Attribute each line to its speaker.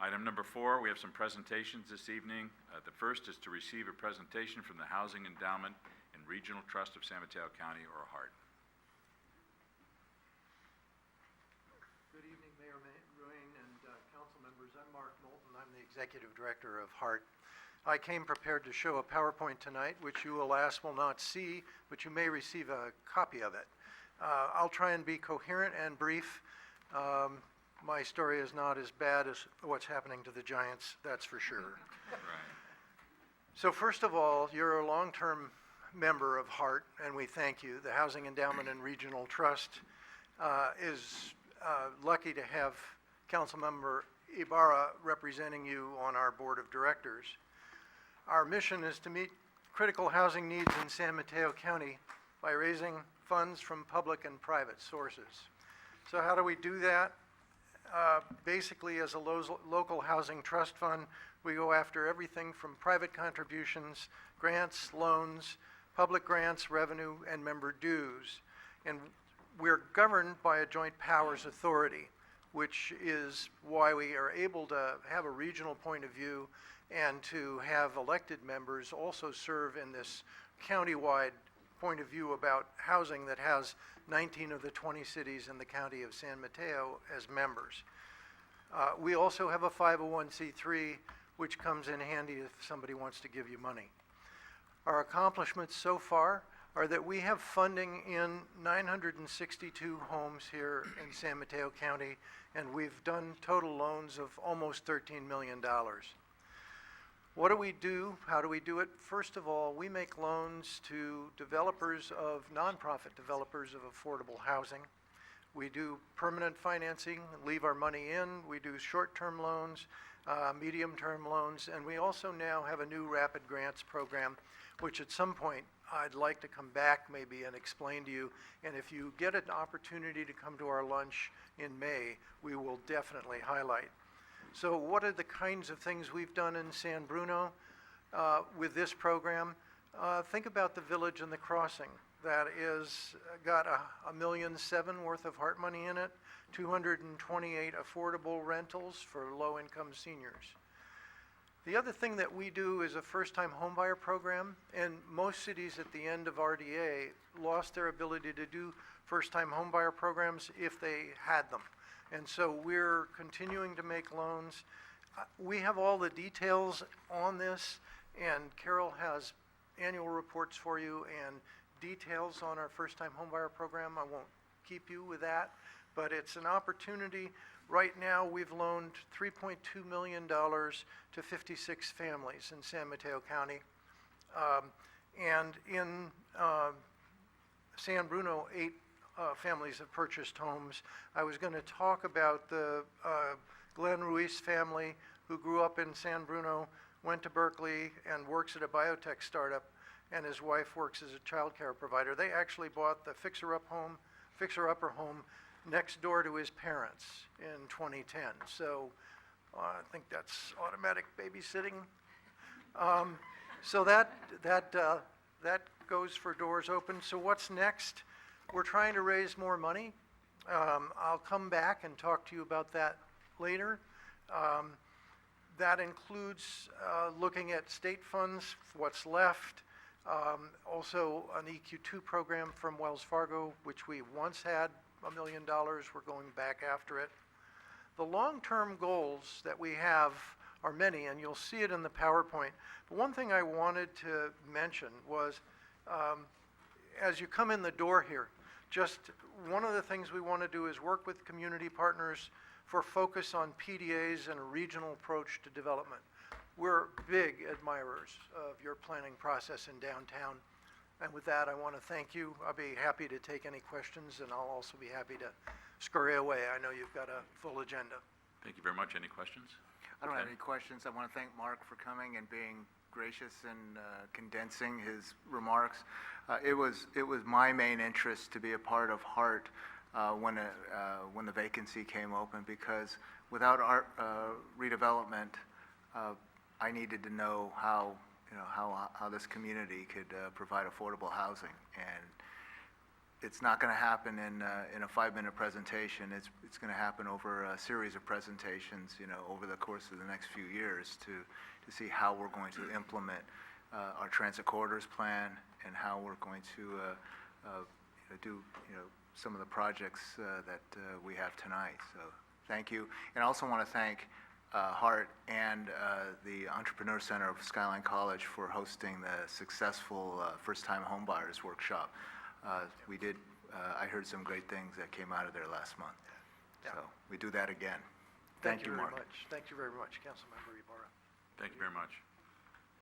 Speaker 1: Item number 4, we have some presentations this evening. The first is to receive a presentation from the Housing Endowment and Regional Trust of San Mateo County, or HART.
Speaker 2: Good evening, Mayor Ruane and council members. I'm Mark Knowlton. I'm the Executive Director of HART. I came prepared to show a PowerPoint tonight, which you, alas, will not see, but you may receive a copy of it. I'll try and be coherent and brief. My story is not as bad as what's happening to the Giants, that's for sure.
Speaker 1: Right.
Speaker 2: So first of all, you're a long-term member of HART, and we thank you. The Housing Endowment and Regional Trust is lucky to have Councilmember Ibarra representing you on our board of directors. Our mission is to meet critical housing needs in San Mateo County by raising funds from public and private sources. So how do we do that? Basically, as a local housing trust fund, we go after everything from private contributions, grants, loans, public grants, revenue, and member dues. And we're governed by a joint powers authority, which is why we are able to have a regional point of view and to have elected members also serve in this countywide point of view about housing that has 19 of the 20 cities in the county of San Mateo as members. We also have a 501c3, which comes in handy if somebody wants to give you money. Our accomplishments so far are that we have funding in 962 homes here in San Mateo County, and we've done total loans of almost $13 million. What do we do? How do we do it? First of all, we make loans to developers of nonprofit developers of affordable housing. We do permanent financing, leave our money in. We do short-term loans, medium-term loans, and we also now have a new rapid grants program, which at some point I'd like to come back maybe and explain to you. And if you get an opportunity to come to our lunch in May, we will definitely highlight. So what are the kinds of things we've done in San Bruno with this program? Think about the Village and the Crossing. That is got $1.7 million worth of HART money in it, 228 affordable rentals for low-income seniors. The other thing that we do is a first-time homebuyer program, and most cities at the end of RDA lost their ability to do first-time homebuyer programs if they had them. And so we're continuing to make loans. We have all the details on this, and Carol has annual reports for you and details on our first-time homebuyer program. I won't keep you with that, but it's an opportunity. Right now, we've loaned $3.2 million to 56 families in San Mateo County. And in San Bruno, 8 families have purchased homes. I was going to talk about the Glenn Ruiz family who grew up in San Bruno, went to Berkeley, and works at a biotech startup, and his wife works as a child care provider. They actually bought the fixer-upper home next door to his parents in 2010. So I think that's automatic babysitting. So that goes for doors open. So what's next? We're trying to raise more money. I'll come back and talk to you about that later. That includes looking at state funds, what's left. Also an EQ2 program from Wells Fargo, which we once had $1 million. We're going back after it. The long-term goals that we have are many, and you'll see it in the PowerPoint. But one thing I wanted to mention was, as you come in the door here, just one of the things we want to do is work with community partners for focus on PDAs and a regional approach to development. We're big admirers of your planning process in downtown. And with that, I want to thank you. I'll be happy to take any questions, and I'll also be happy to scurry away. I know you've got a full agenda.
Speaker 1: Thank you very much. Any questions?
Speaker 3: I don't have any questions. I want to thank Mark for coming and being gracious and condensing his remarks. It was my main interest to be a part of HART when the vacancy came open, because without art redevelopment, I needed to know how this community could provide affordable housing. And it's not going to happen in a 5-minute presentation. It's going to happen over a series of presentations, over the course of the next few years to see how we're going to implement our transit corridors plan and how we're going to do, some of the projects that we have tonight. So thank you. And I also want to thank HART and the Entrepreneur Center of Skyline College for hosting the successful first-time homebuyers workshop. I heard some great things that came out of there last month.
Speaker 2: Yeah.
Speaker 3: So we do that again.
Speaker 2: Thank you very
Speaker 3: Mark.
Speaker 2: much. Thank you very much, Councilmember Ibarra.
Speaker 1: Thank you very much.